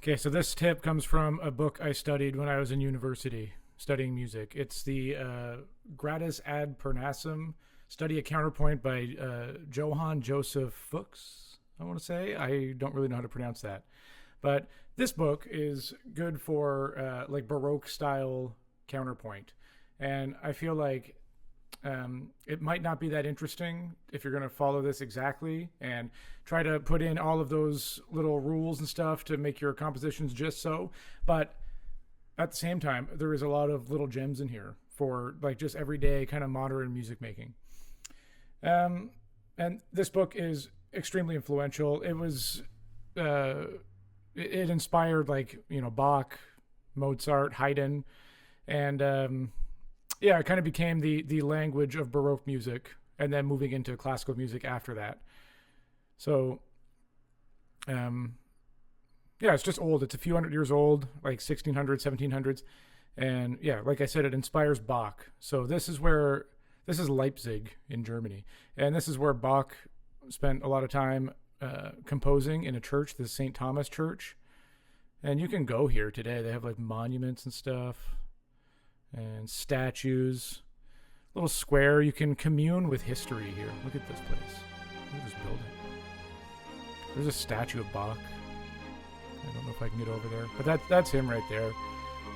Okay, so this tip comes from a book I studied when I was in university studying music. It's the Gradus ad Parnassum, Study a Counterpoint by Johann Joseph Fuchs, I want to say. I don't really know how to pronounce that. But this book is good for like Baroque style counterpoint. And I feel like it might not be that interesting if you're going to follow this exactly and try to put in all of those little rules and stuff to make your compositions just so. But at the same time, there is a lot of little gems in here for like just everyday kind of modern music making. And this book is extremely influential. It was, it inspired like, Bach, Mozart, Haydn, and yeah, it kind of became the language of Baroque music, and then moving into classical music after that. So, yeah, it's just old. It's a few hundred years old, like 1600s, 1700s, and yeah, like I said, it inspires Bach. So this is Leipzig in Germany, and this is where Bach spent a lot of time composing in a church, the St. Thomas Church. And you can go here today. They have like monuments and stuff and statues, little square. You can commune with history here. Look at this place. Look at this building. There's a statue of Bach. I don't know if I can get over there, but that's him right there.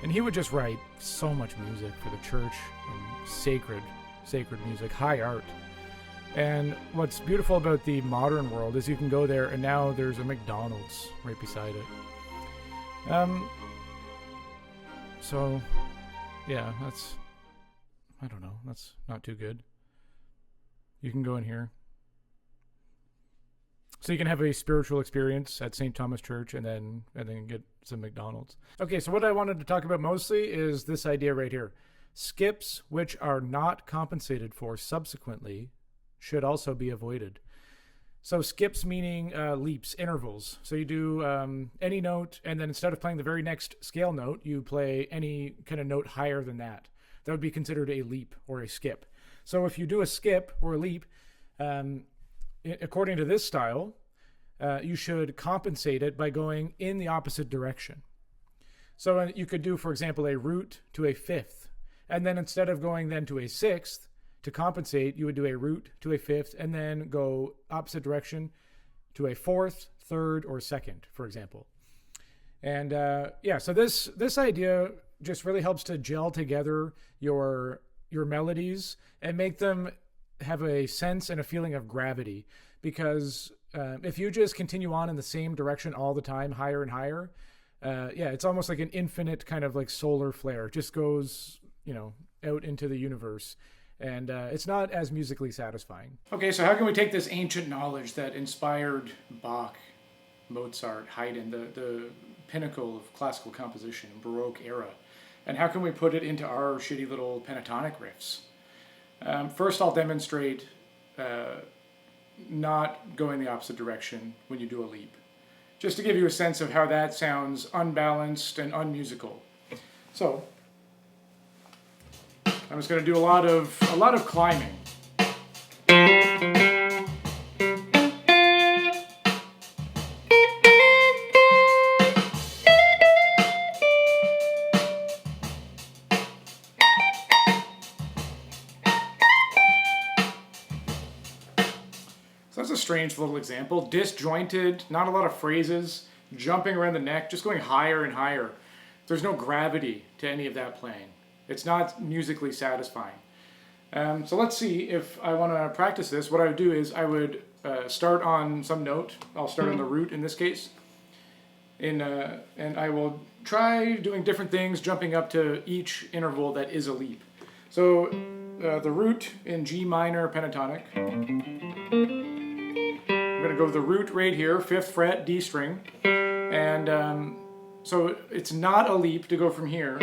And he would just write so much music for the church, and sacred music, high art. And what's beautiful about the modern world is you can go there and now there's a McDonald's right beside it. So yeah, I don't know, that's not too good. You can go in here. So you can have a spiritual experience at St. Thomas Church and then get some McDonald's. Okay, so what I wanted to talk about mostly is this idea right here. Skips which are not compensated for subsequently should also be avoided. So skips meaning leaps, intervals. So you do any note, and then instead of playing the very next scale note, you play any kind of note higher than that. That would be considered a leap or a skip. So if you do a skip or a leap, according to this style, you should compensate it by going in the opposite direction. So you could do, for example, a root to a fifth, and then instead of going then to a sixth, to compensate, you would do a root to a fifth and then go opposite direction to a fourth, third, or second, for example. And yeah, so this idea just really helps to gel together your melodies and make them have a sense and a feeling of gravity. Because if you just continue on in the same direction all the time, higher and higher, yeah, it's almost like an infinite kind of like solar flare. It just goes, out into the universe. And it's not as musically satisfying. Okay, so how can we take this ancient knowledge that inspired Bach, Mozart, Haydn, the pinnacle of classical composition, Baroque era, and how can we put it into our shitty little pentatonic riffs? First, I'll demonstrate not going the opposite direction when you do a leap, just to give you a sense of how that sounds unbalanced and unmusical. So I'm just going to do a lot of climbing. So that's a strange little example. Disjointed, not a lot of phrases, jumping around the neck, just going higher and higher. There's no gravity to any of that playing. It's not musically satisfying. So let's see if I want to practice this. What I would do is I would start on some note. I'll start on the root in this case. And I will try doing different things, jumping up to each interval that is a leap. So the root in G minor pentatonic. I'm going to go with the root right here, 5th fret, D string. And so it's not a leap to go from here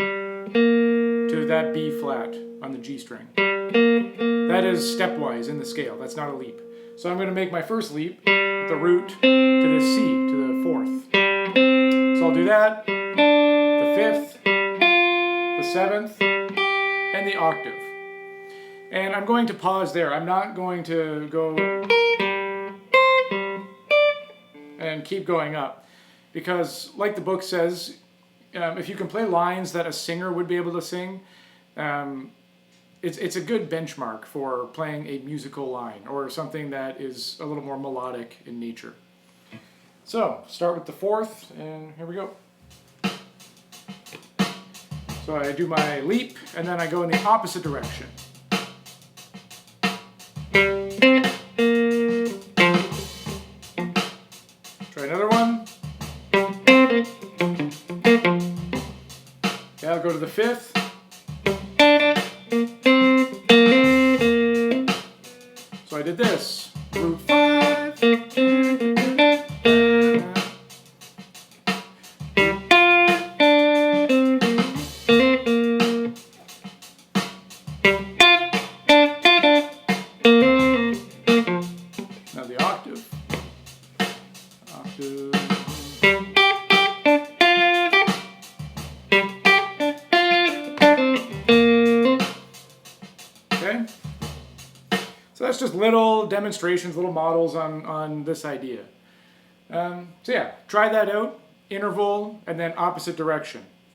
to that B flat on the G string. That is stepwise in the scale. That's not a leap. So I'm going to make my first leap with the root to the C, to the 4th. So I'll do that, the 5th, the 7th, and the octave. And I'm going to pause there. I'm not going to go and keep going up. because like the book says, if you can play lines that a singer would be able to sing, it's a good benchmark for playing a musical line or something that is a little more melodic in nature. So start with the fourth, and here we go. So I do my leap, and then I go in the opposite direction. Try another one. Okay, I'll go to the fifth. So I did this. Root 5. Now the octave. Octave. Okay. So that's just little demonstrations, little models on this idea. So yeah, try that out. Interval and then opposite direction.